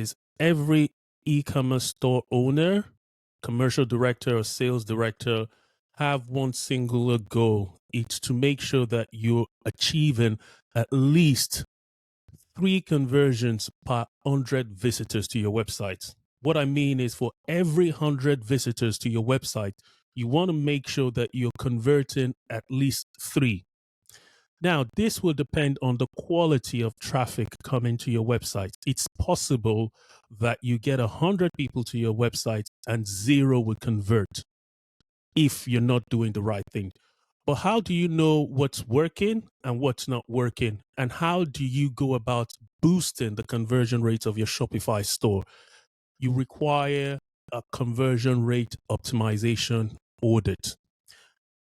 is every e-commerce store owner, commercial director, or sales director have one singular goal. It's to make sure that you're achieving at least 3 conversions per 100 visitors to your website. What I mean is for every 100 visitors to your website, you want to make sure that you're converting at least 3. Now, this will depend on the quality of traffic coming to your website. It's possible that you get 100 people to your website and 0 will convert if you're not doing the right thing. But how do you know what's working and what's not working? And how do you go about boosting the conversion rate of your Shopify store? You require a conversion rate optimization audit.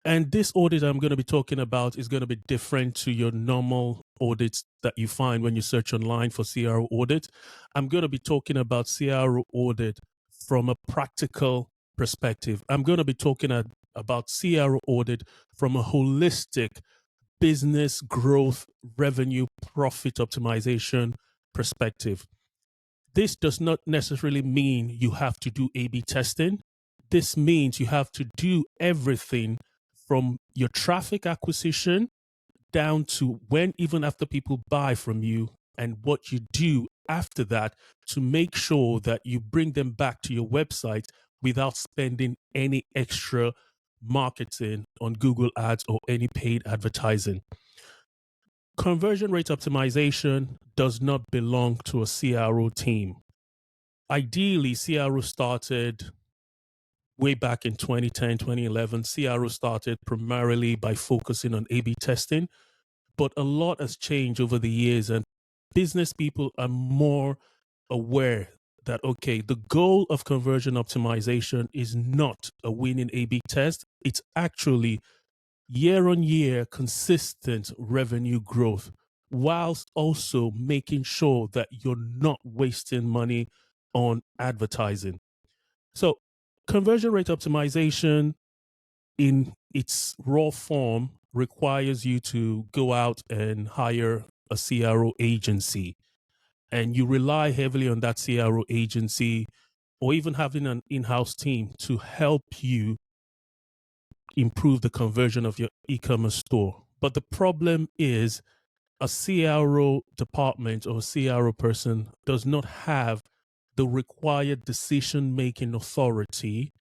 And this audit I'm going to be talking about is going to be different to your normal audits that you find when you search online for CRO audit. I'm going to be talking about CRO audit from a practical perspective. I'm going to be talking about CRO audit from a holistic business growth, revenue, profit optimization perspective. This does not necessarily mean you have to do A/B testing. This means you have to do everything from your traffic acquisition down to when, even after people buy from you, and what you do after that to make sure that you bring them back to your website without spending any extra marketing on Google Ads or any paid advertising. Conversion rate optimization does not belong to a CRO team. Ideally, CRO started way back in 2010, 2011. CRO started primarily by focusing on A/B testing, but a lot has changed over the years, and business people are more aware that, okay, the goal of conversion optimization is not a winning A/B test. It's actually year on year consistent revenue growth, whilst also making sure that you're not wasting money on advertising. So, conversion rate optimization in its raw form requires you to go out and hire a CRO agency, and you rely heavily on that CRO agency or even having an in-house team to help you improve the conversion of your e-commerce store. But the problem is a CRO department or CRO person does not have the required decision-making authority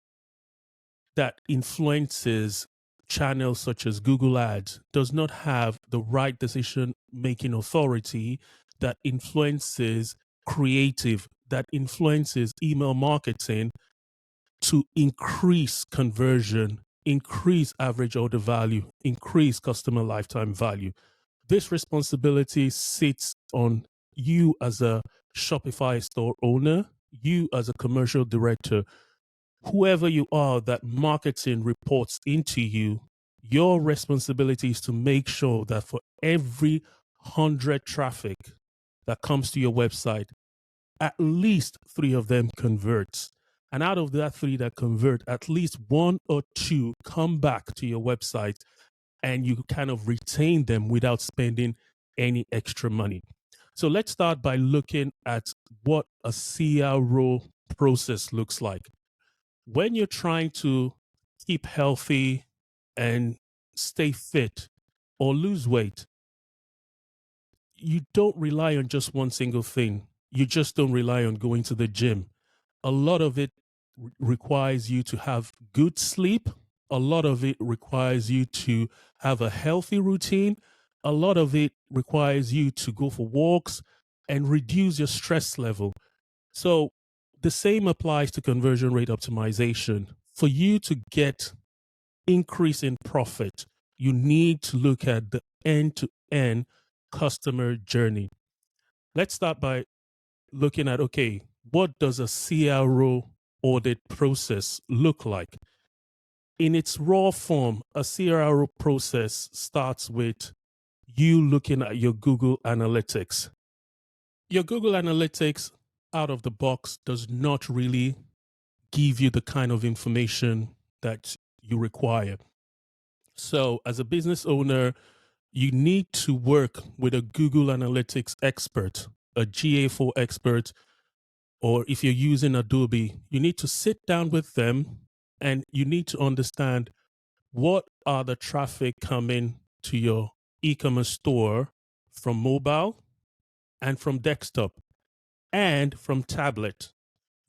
that influences channels such as Google Ads, does not have the right decision-making authority that influences creative, that influences email marketing to increase conversion, increase average order value, increase customer lifetime value. This responsibility sits on you as a Shopify store owner, you as a commercial director, whoever you are that marketing reports into you. Your responsibility is to make sure that for every 100 traffic that comes to your website, at least 3 of them converts. And out of that 3 that convert, at least 1 or 2 come back to your website and you kind of retain them without spending any extra money. So let's start by looking at what a CRO process looks like. When you're trying to keep healthy and stay fit or lose weight, you don't rely on just one single thing. You just don't rely on going to the gym. A lot of it requires you to have good sleep. A lot of it requires you to have a healthy routine. A lot of it requires you to go for walks and reduce your stress level. So the same applies to conversion rate optimization. For you to get increase in profit, you need to look at the end-to-end customer journey. Let's start by looking at, okay, what does a CRO audit process look like? In its raw form, a CRO process starts with you looking at your Google Analytics. Your Google Analytics out of the box does not really give you the kind of information that you require. So, as a business owner, you need to work with a Google Analytics expert, a GA4 expert, or if you're using Adobe, you need to sit down with them and you need to understand what are the traffic coming to your e-commerce store from mobile and from desktop and from tablet.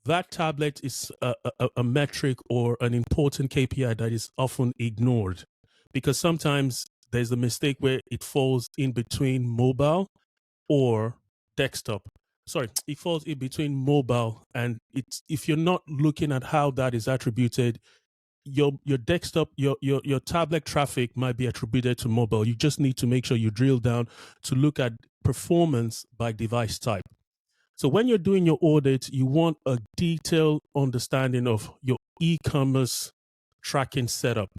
That tablet is a metric or an important KPI that is often ignored because sometimes there's a mistake where it falls in between mobile or desktop. Sorry, it falls in between mobile and it's if you're not looking at how that is attributed, your desktop, your tablet traffic might be attributed to mobile. You just need to make sure you drill down to look at performance by device type. So when you're doing your audit, you want a detailed understanding of your e-commerce tracking setup.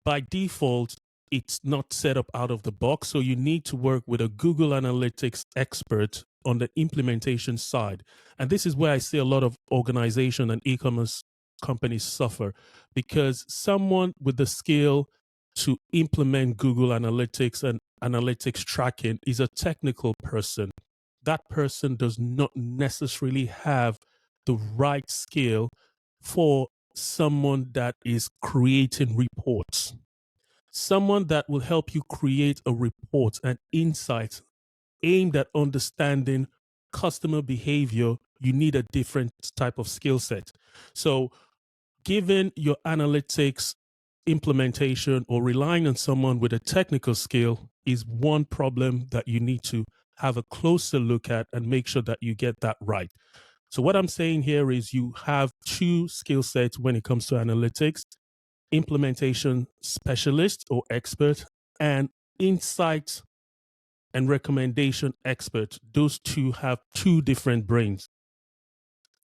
By default, it's not set up out of the box. So you need to work with a Google Analytics expert on the implementation side. And this is where I see a lot of organization and e-commerce companies suffer because someone with the skill to implement Google Analytics and analytics tracking is a technical person. That person does not necessarily have the right skill for someone that is creating reports. Someone that will help you create a report and insight aimed at understanding customer behavior, you need a different type of skill set. So, given your analytics implementation or relying on someone with a technical skill is one problem that you need to have a closer look at and make sure that you get that right. So, what I'm saying here is you have two skill sets when it comes to analytics: implementation specialist or expert and insight and recommendation expert. Those two have two different brains.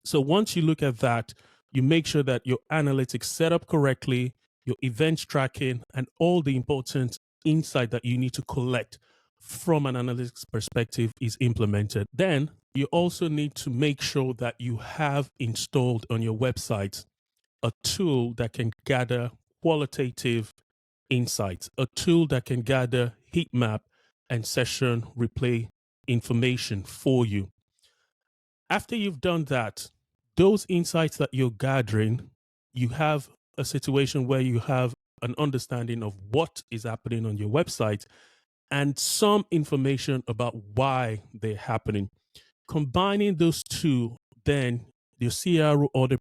So once you look at that, you make sure that your analytics set up correctly, your events tracking, and all the important insight that you need to collect from an analytics perspective is implemented. Then you also need to make sure that you have installed on your website a tool that can gather qualitative insights, a tool that can gather heat map and session replay information for you. After you've done that, those insights that you're gathering, you have a situation where you have an understanding of what is happening on your website and some information about why they're happening. Combining those two, then your CRO audit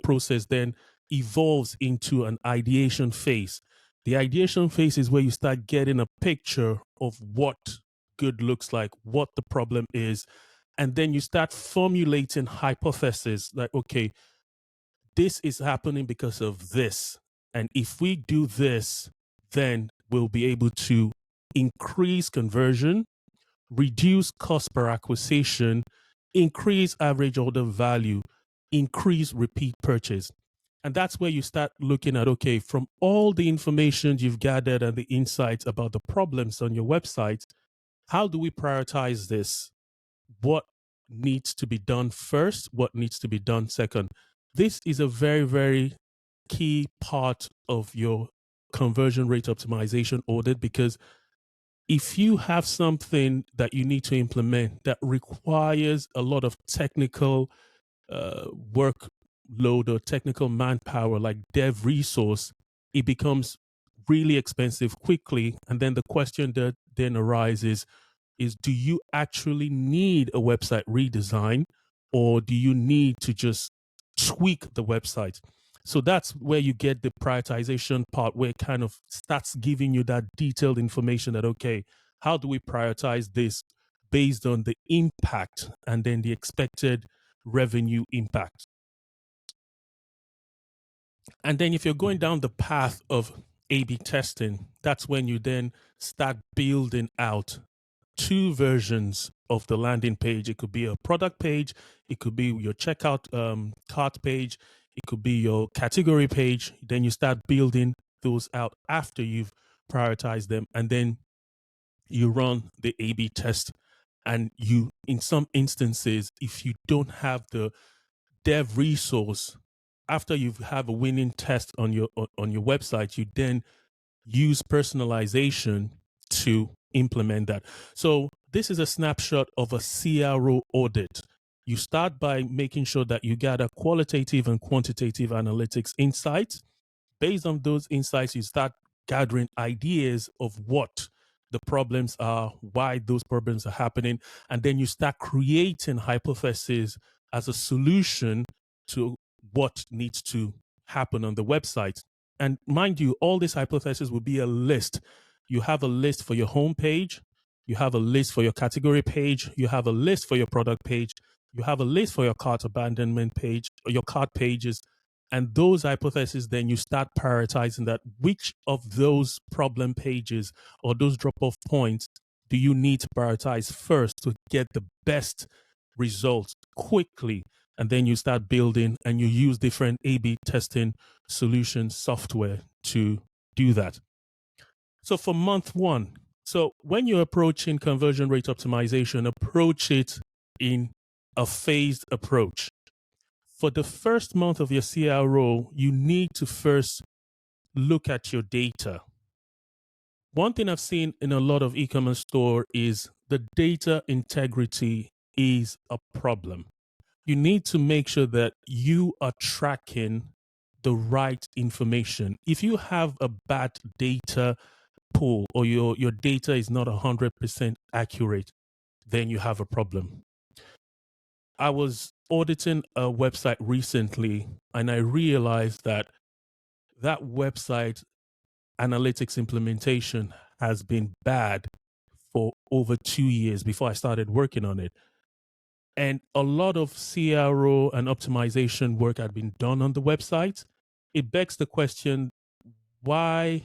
process then evolves into an ideation phase. The ideation phase is where you start getting a picture of what good looks like, what the problem is, and then you start formulating hypotheses like, okay, this is happening because of this. And if we do this, then we'll be able to increase conversion, reduce cost per acquisition, increase average order value, increase repeat purchase. And that's where you start looking at, okay, from all the information you've gathered and the insights about the problems on your website, how do we prioritize this? What needs to be done first? What needs to be done second? This is a very, very key part of your conversion rate optimization audit because if you have something that you need to implement that requires a lot of technical workload or technical manpower, like dev resource, it becomes really expensive quickly. And then the question that then arises is do you actually need a website redesign or do you need to just tweak the website? So that's where you get the prioritization part where it kind of starts giving you that detailed information that, okay, how do we prioritize this based on the impact and then the expected revenue impact? And then if you're going down the path of A/B testing, that's when you then start building out two versions of the landing page. It could be a product page, it could be your checkout cart page, it could be your category page. Then you start building those out after you've prioritized them, and then you run the A/B test. And you, in some instances, if you don't have the dev resource, after you have a winning test on your website, you then use personalization to implement that. So this is a snapshot of a CRO audit. You start by making sure that you gather qualitative and quantitative analytics insights. Based on those insights, you start gathering ideas of what the problems are, why those problems are happening, and then you start creating hypotheses as a solution to what needs to happen on the website. And mind you, all these hypotheses will be a list. You have a list for your homepage, you have a list for your category page, you have a list for your product page, you have a list for your cart abandonment page, or your cart pages. And those hypotheses, then you start prioritizing that which of those problem pages or those drop off points do you need to prioritize first to get the best results quickly. And then you start building and you use different A B testing solution software to do that. So for month one, so when you're approaching conversion rate optimization, approach it in a phased approach. For the first month of your CRO, you need to first look at your data. One thing I've seen in a lot of e-commerce store is the data integrity is a problem. You need to make sure that you are tracking the right information. If you have a bad data pool or your data is not 100% accurate, then you have a problem. I was auditing a website recently and I realized that that website analytics implementation has been bad for over 2 years before I started working on it. And a lot of CRO and optimization work had been done on the website. It begs the question, why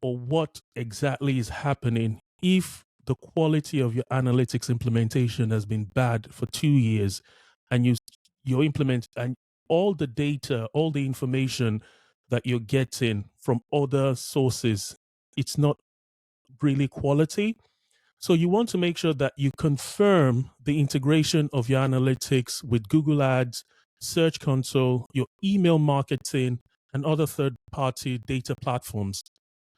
or what exactly is happening if the quality of your analytics implementation has been bad for 2 years and you implement and all the data, all the information that you're getting from other sources, it's not really quality. So you want to make sure that you confirm the integration of your analytics with Google Ads, Search Console, your email marketing, and other third-party data platforms.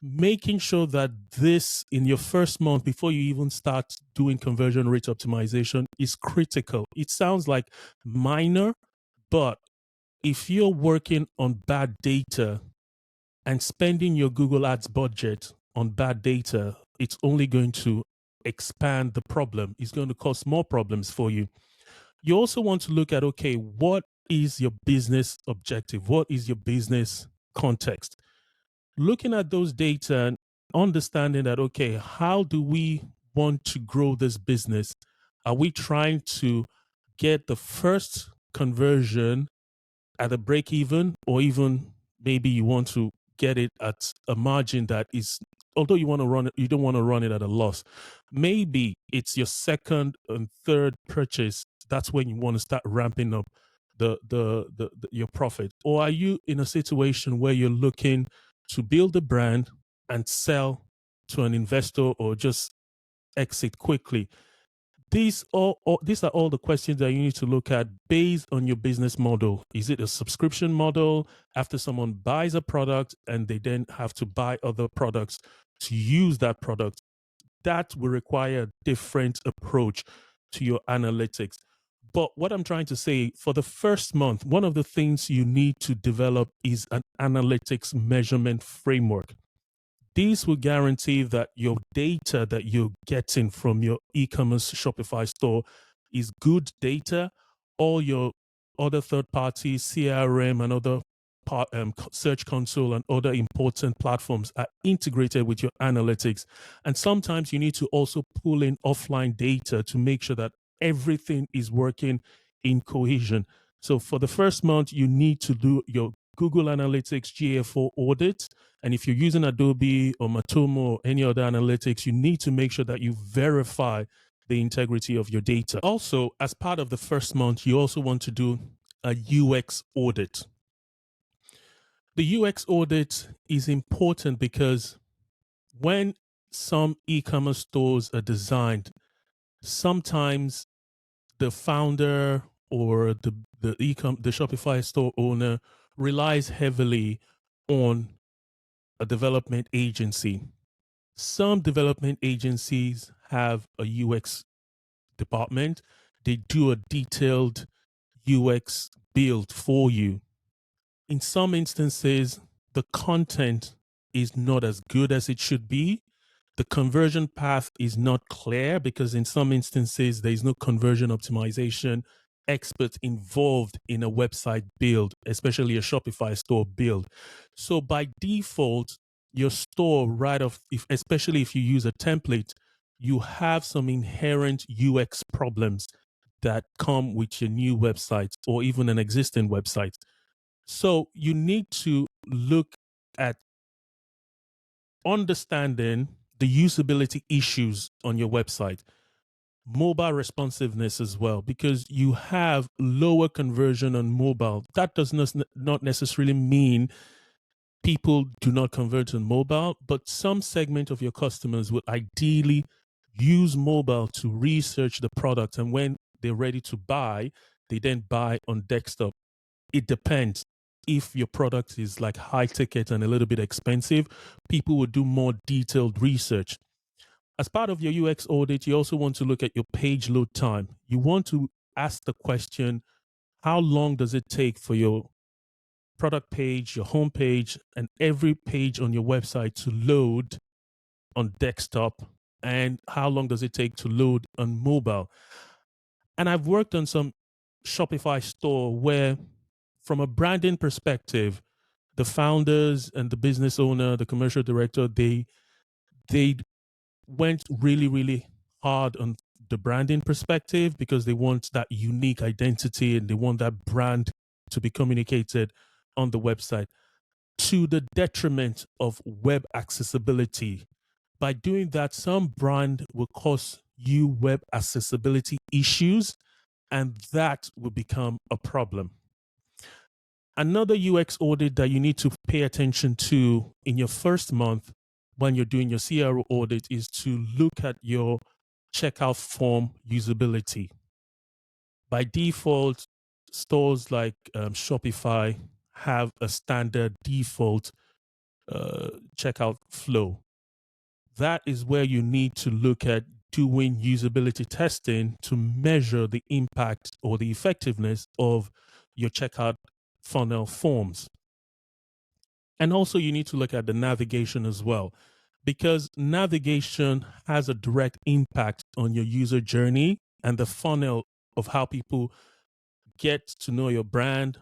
Making sure that this in your first month before you even start doing conversion rate optimization is critical. It sounds like minor, but if you're working on bad data and spending your Google Ads budget on bad data, it's only going to expand the problem. It's going to cause more problems for you. You also want to look at, okay, what is your business objective? What is your business context? Looking at those data and understanding that, okay, how do we want to grow this business? Are we trying to get the first conversion at a break even, or even maybe you want to get it at a margin that is, although you want to run it, you don't want to run it at a loss. Maybe it's your second and third purchase. That's when you want to start ramping up the your profit. Or are you in a situation where you're looking to build a brand and sell to an investor or just exit quickly? These are all the questions that you need to look at based on your business model. Is it a subscription model after someone buys a product and they then have to buy other products to use that product? That will require a different approach to your analytics. But what I'm trying to say, for the first month, one of the things you need to develop is an analytics measurement framework. These will guarantee that your data that you're getting from your e-commerce Shopify store is good data. All your other third-party CRM and other search console and other important platforms are integrated with your analytics. And sometimes you need to also pull in offline data to make sure that everything is working in cohesion. So for the first month, you need to do your Google Analytics GA4 audit. And if you're using Adobe or Matomo or any other analytics, you need to make sure that you verify the integrity of your data. Also, as part of the first month, you also want to do a UX audit. The UX audit is important because when some e-commerce stores are designed, sometimes the founder or the Shopify store owner relies heavily on a development agency. Some development agencies have a UX department. they do a detailed UX build for you. In some instances, the content is not as good as it should be. The conversion path is not clear because in some instances, there is no conversion optimization expert involved in a website build, especially a Shopify store build. So by default, your store right off, especially if you use a template, you have some inherent UX problems that come with your new website or even an existing website. So you need to look at understanding the usability issues on your website, mobile responsiveness as well, because you have lower conversion on mobile. That does not necessarily mean people do not convert on mobile, but some segment of your customers would ideally use mobile to research the product. And when they're ready to buy, they then buy on desktop. It depends. If your product is like high ticket and a little bit expensive, people will do more detailed research. As part of your UX audit, you also want to look at your page load time. You want to ask the question, how long does it take for your product page, your home page, and every page on your website to load on desktop? And how long does it take to load on mobile? And I've worked on some Shopify store where, from a branding perspective, the founders and the business owner, the commercial director, they went really, really hard on the branding perspective because they want that unique identity and they want that brand to be communicated on the website to the detriment of web accessibility. By doing that, some brand will cause you web accessibility issues, and that will become a problem. Another UX audit that you need to pay attention to in your first month when you're doing your CRO audit is to look at your checkout form usability. By default, stores like Shopify have a standard default checkout flow. That is where you need to look at doing usability testing to measure the impact or the effectiveness of your checkout funnel forms. And also, you need to look at the navigation as well, because navigation has a direct impact on your user journey and the funnel of how people get to know your brand,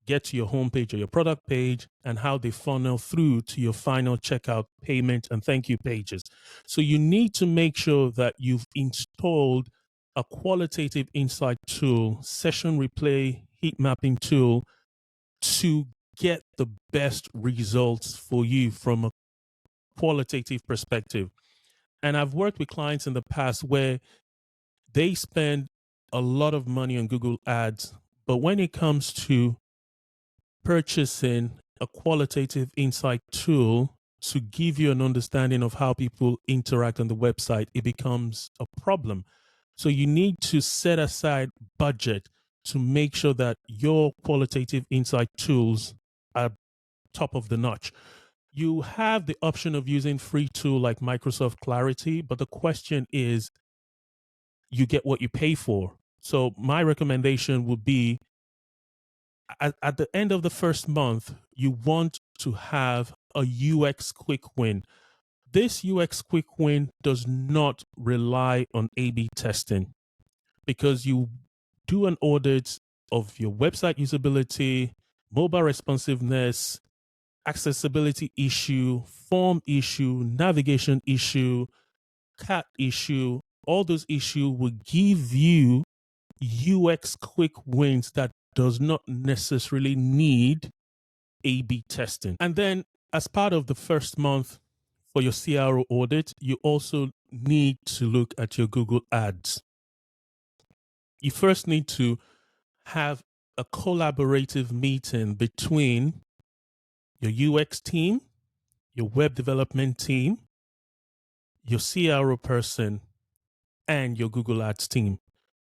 get to your homepage or your product page, and how they funnel through to your final checkout, payment, and thank you pages. So you need to make sure that you've installed a qualitative insight tool, session replay, heat mapping tool to get the best results for you from a qualitative perspective. And I've worked with clients in the past where they spend a lot of money on Google Ads, but when it comes to purchasing a qualitative insight tool to give you an understanding of how people interact on the website, it becomes a problem. So you need to set aside budget to make sure that your qualitative insight tools are top of the notch. You have the option of using free tool like Microsoft Clarity, but the question is, you get what you pay for. So my recommendation would be at the end of the first month, you want to have a UX quick win. This UX quick win does not rely on A/B testing because you do an audit of your website usability, mobile responsiveness, accessibility issue, form issue, navigation issue, cat issue. All those issues will give you UX quick wins that does not necessarily need A/B testing. And then, as part of the first month for your CRO audit, you also need to look at your Google Ads. You first need to have a collaborative meeting between your UX team, your web development team, your CRO person, and your Google Ads team.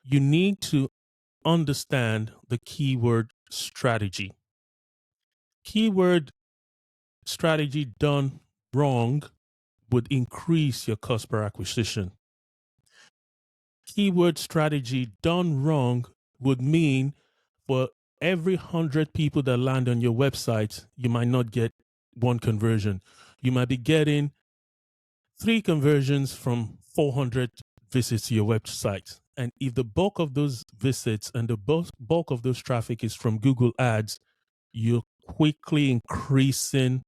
You need to understand the keyword strategy. Keyword strategy done wrong would increase your cost per acquisition. keyword strategy done wrong would mean for every 100 people that land on your website, you might not get one conversion. You might be getting 3 conversions from 400 visits to your website. And if the bulk of those visits and the bulk of those traffic is from Google Ads, you're quickly increasing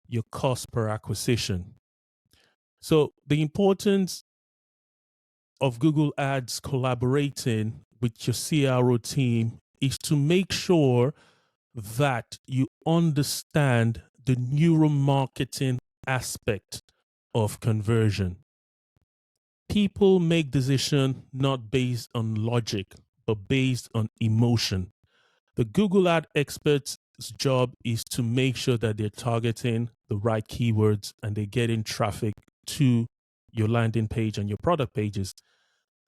your cost per acquisition. So the importance of Google Ads collaborating with your CRO team is to make sure that you understand the neuromarketing aspect of conversion. People make decisions not based on logic, but based on emotion. The Google Ad expert's job is to make sure that they're targeting the right keywords and they're getting traffic to your landing page and your product pages.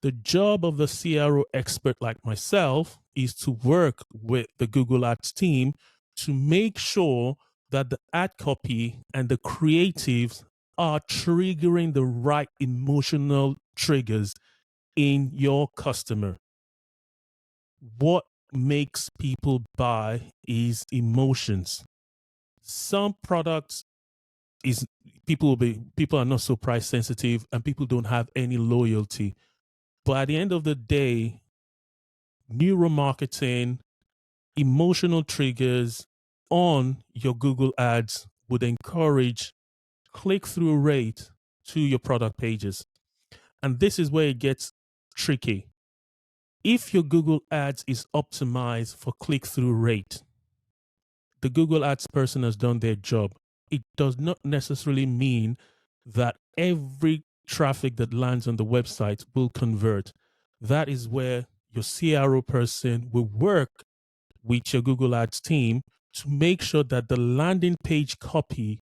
The job of the CRO expert like myself is to work with the Google Ads team to make sure that the ad copy and the creatives are triggering the right emotional triggers in your customer. What makes people buy is emotions. Some products is people are not so price sensitive and people don't have any loyalty. But at the end of the day, neuromarketing, emotional triggers on your Google Ads would encourage click-through rate to your product pages. And this is where it gets tricky. If your Google Ads is optimized for click-through rate, the Google Ads person has done their job. It does not necessarily mean that every traffic that lands on the website will convert. That is where your CRO person will work with your Google Ads team to make sure that the landing page copy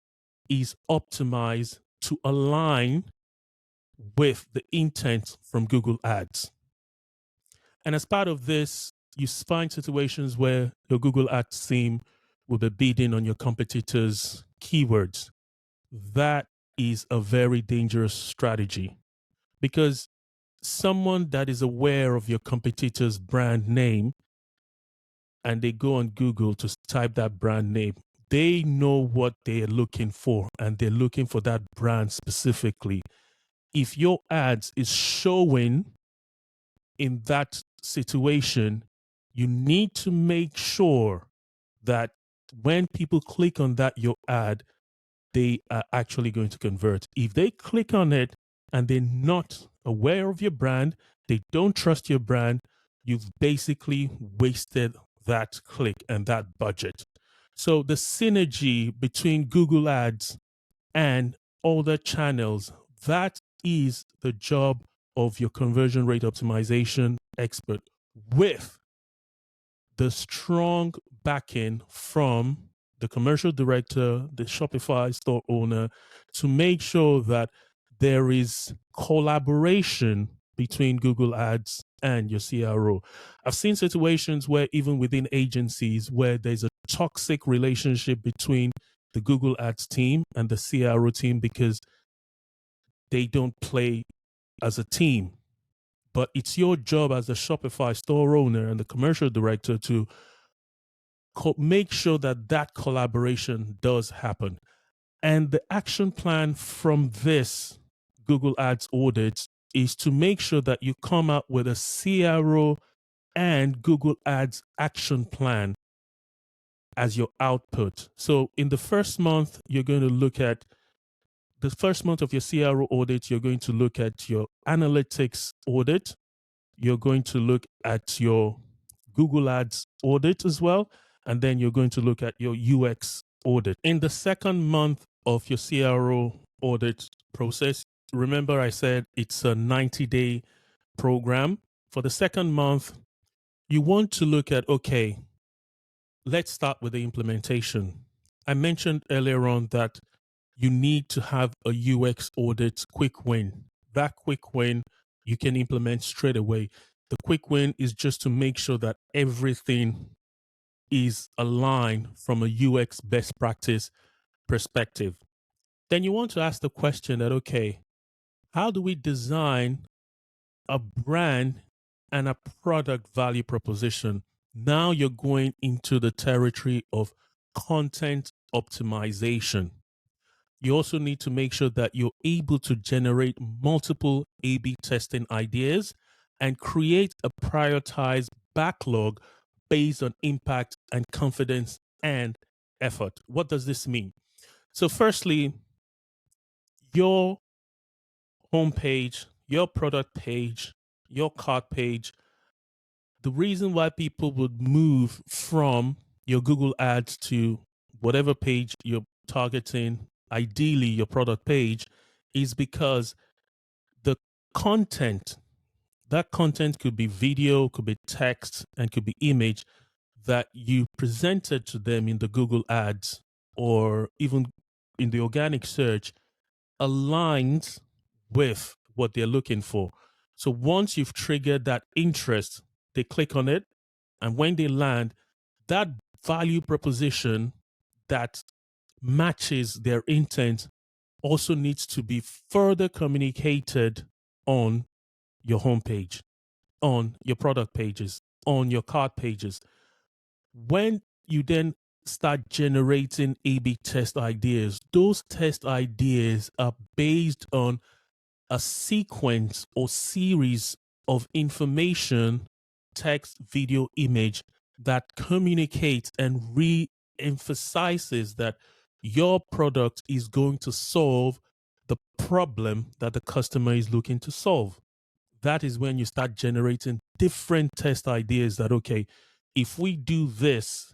is optimized to align with the intent from Google Ads. And as part of this, you find situations where your Google Ads team will be bidding on your competitors' keywords. That is a very dangerous strategy because someone that is aware of your competitor's brand name and they go on Google to type that brand name, they know what they're looking for and they're looking for that brand specifically. If your ads is showing in that situation, you need to make sure that when people click on that your ad, they are actually going to convert. If they click on it and they're not aware of your brand, they don't trust your brand, you've basically wasted that click and that budget. So the synergy between Google Ads and other channels, that is the job of your conversion rate optimization expert with the strong backing from the commercial director, the Shopify store owner, to make sure that there is collaboration between Google Ads and your CRO. I've seen situations where even within agencies where there's a toxic relationship between the Google Ads team and the CRO team because they don't play as a team. But it's your job as a Shopify store owner and the commercial director to make sure that that collaboration does happen. And the action plan from this Google Ads audit is to make sure that you come up with a CRO and Google Ads action plan as your output. So in the first month, you're going to look at the first month of your CRO audit, you're going to look at your analytics audit. You're going to look at your Google Ads audit as well. And then you're going to look at your UX audit. In the second month of your CRO audit process, remember I said it's a 90-day program. For the second month, you want to look at, okay, let's start with the implementation. I mentioned earlier on that you need to have a UX audit quick win. That quick win you can implement straight away. The quick win is just to make sure that everything is aligned from a UX best practice perspective. Then you want to ask the question that, okay, how do we design a brand and a product value proposition, now you're going into the territory of content optimization. You also need to make sure that you're able to generate multiple A/B testing ideas and create a prioritized backlog based on impact and confidence and effort. What does this mean? So, firstly, your homepage, your product page, your cart page, the reason why people would move from your Google ads to whatever page you're targeting, ideally your product page, is because the content, that content could be video, could be text, and could be image that you presented to them in the Google ads or even in the organic search aligns with what they're looking for. So once you've triggered that interest, they click on it. And when they land, that value proposition that matches their intent also needs to be further communicated on your homepage, on your product pages, on your cart pages. When you then start generating A/B test ideas, those test ideas are based on a sequence or series of information, text, video, image that communicates and re-emphasizes that your product is going to solve the problem that the customer is looking to solve. That is when you start generating different test ideas that, okay, if we do this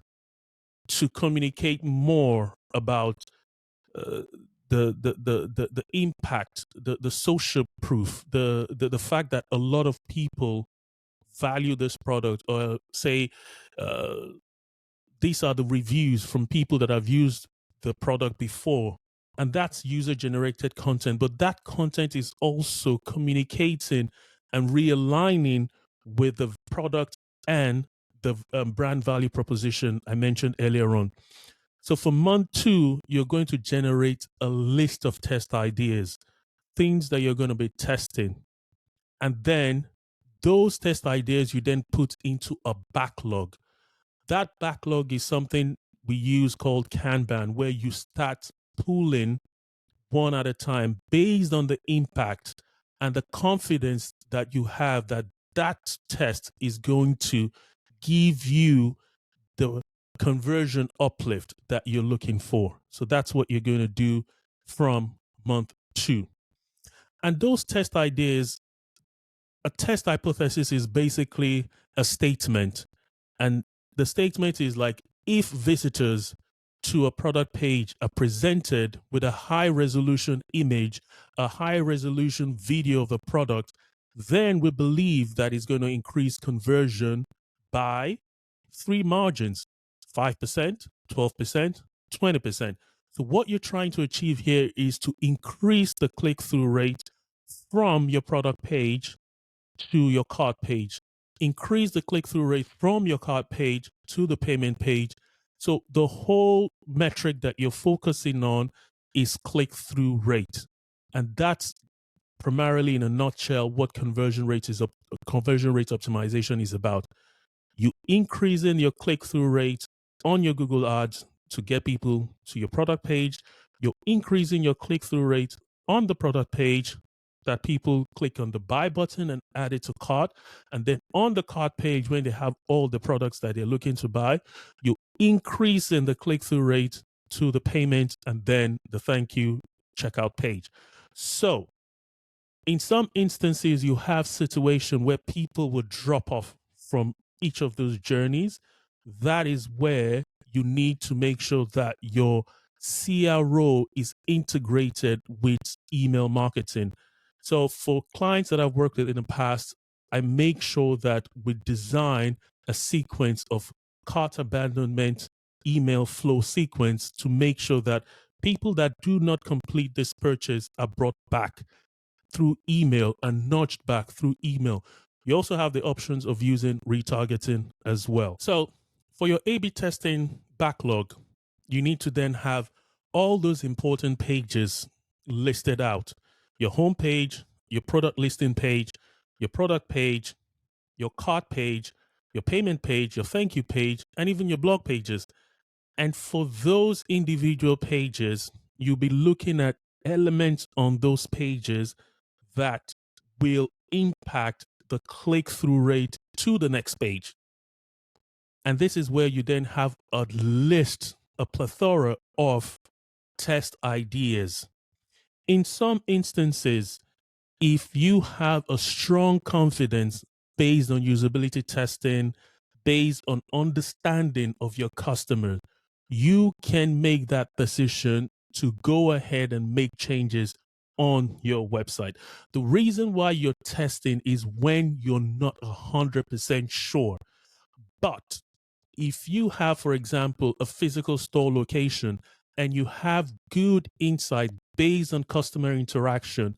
to communicate more about uh, the impact, the social proof, the fact that a lot of people value this product, or say uh, these are the reviews from people that have used the product before, and that's user generated content, but that content is also communicating and realigning with the product and the brand value proposition I mentioned earlier on. So for month 2, you're going to generate a list of test ideas, things that you're going to be testing. And then those test ideas you then put into a backlog. That backlog is something we use called Kanban, where you start pulling one at a time based on the impact and the confidence that you have that that test is going to give you the conversion uplift that you're looking for. So that's what you're going to do from month 2. And those test ideas, a test hypothesis is basically a statement. And the statement is like, if visitors to a product page are presented with a high resolution image, a high resolution video of the product, then we believe that it's going to increase conversion by 3 margins: 5%, 12%, 20%. So, what you're trying to achieve here is to increase the click through rate from your product page to your cart page, increase the click through rate from your cart page to the payment page. So, the whole metric that you're focusing on is click through rate. And that's primarily, in a nutshell, what conversion rate optimization is about. You increasing your click through rate on your Google ads to get people to your product page. You're increasing your click through rate on the product page that people click on the buy button and add it to cart. And then on the cart page, when they have all the products that they're looking to buy, you increase in the click through rate to the payment and then the thank you checkout page. So in some instances, you have situation where people would drop off from each of those journeys. That is where you need to make sure that your CRO is integrated with email marketing. So for clients that I've worked with in the past, I make sure that we design a sequence of cart abandonment email flow sequence to make sure that people that do not complete this purchase are brought back through email and nudged back through email. You also have the options of using retargeting as well. So for your A/B testing backlog, you need to then have all those important pages listed out: your home page, your product listing page, your product page, your cart page, your payment page, your thank you page, and even your blog pages. And for those individual pages, you'll be looking at elements on those pages that will impact the click-through rate to the next page. And this is where you then have a list, a plethora of test ideas. In some instances, if you have a strong confidence based on usability testing, based on understanding of your customer, you can make that decision to go ahead and make changes on your website. The reason why you're testing is when you're not 100% sure. But if you have, for example, a physical store location and you have good insight based on customer interaction,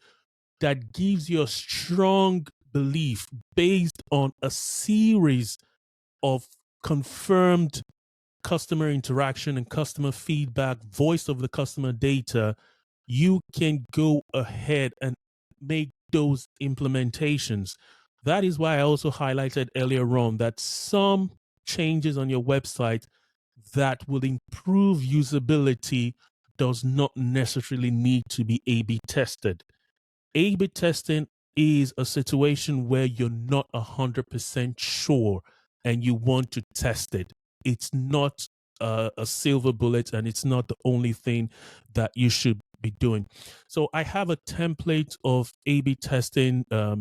that gives you a strong belief based on a series of confirmed customer interaction and customer feedback, voice of the customer data, you can go ahead and make those implementations. That is why I also highlighted earlier on that some changes on your website that will improve usability does not necessarily need to be A/B tested. A/B testing is a situation where you're not 100% sure and you want to test it. It's not a silver bullet, and it's not the only thing that you should be doing. So I have a template of A/B testing, uh,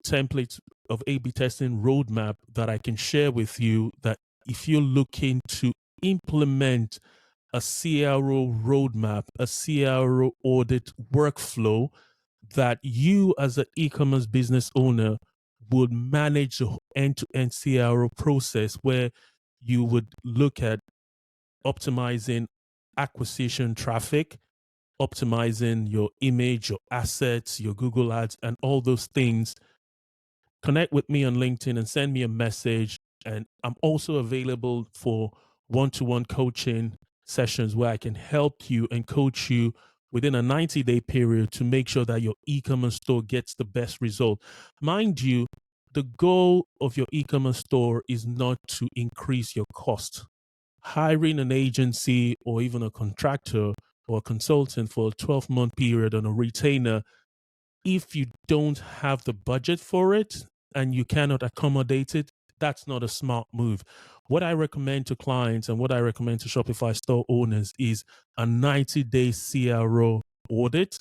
template of A/B testing roadmap that I can share with you, that if you're looking to implement a CRO roadmap, a CRO audit workflow, that you as an e-commerce business owner would manage the end-to-end CRO process, where you would look at optimizing acquisition traffic, optimizing your image, your assets, your Google ads, and all those things. Connect with me on LinkedIn and send me a message. And I'm also available for one-to-one coaching sessions where I can help you and coach you within a 90-day period to make sure that your e-commerce store gets the best result. Mind you, the goal of your e-commerce store is not to increase your cost. Hiring an agency or even a contractor or a consultant for a 12-month period on a retainer, if you don't have the budget for it and you cannot accommodate it, that's not a smart move. What I recommend to clients and what I recommend to Shopify store owners is a 90-day CRO audit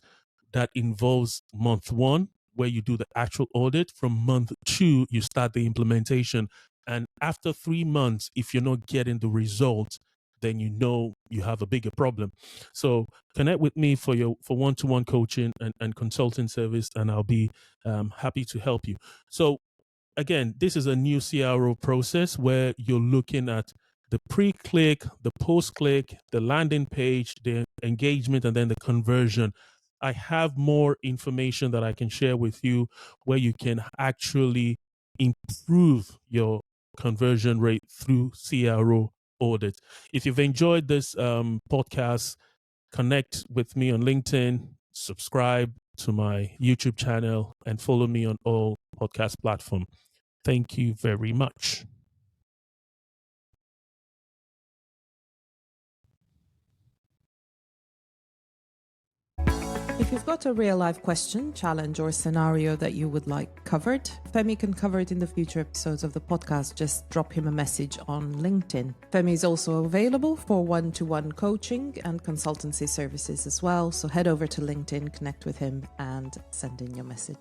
that involves month 1, where you do the actual audit. From month 2, you start the implementation. And after 3 months, if you're not getting the results, then you know you have a bigger problem. So connect with me for one-to-one coaching and consulting service, and I'll be happy to help you. So again, this is a new CRO process where you're looking at the pre-click, the post-click, the landing page, the engagement, and then the conversion. I have more information that I can share with you where you can actually improve your conversion rate through CRO audit. If you've enjoyed this podcast, connect with me on LinkedIn, subscribe to my YouTube channel, and follow me on all podcast platforms. Thank you very much. If you've got a real-life question, challenge, or scenario that you would like covered, Femi can cover it in the future episodes of the podcast. Just drop him a message on LinkedIn. Femi is also available for one-to-one coaching and consultancy services as well. So head over to LinkedIn, connect with him, and send in your message.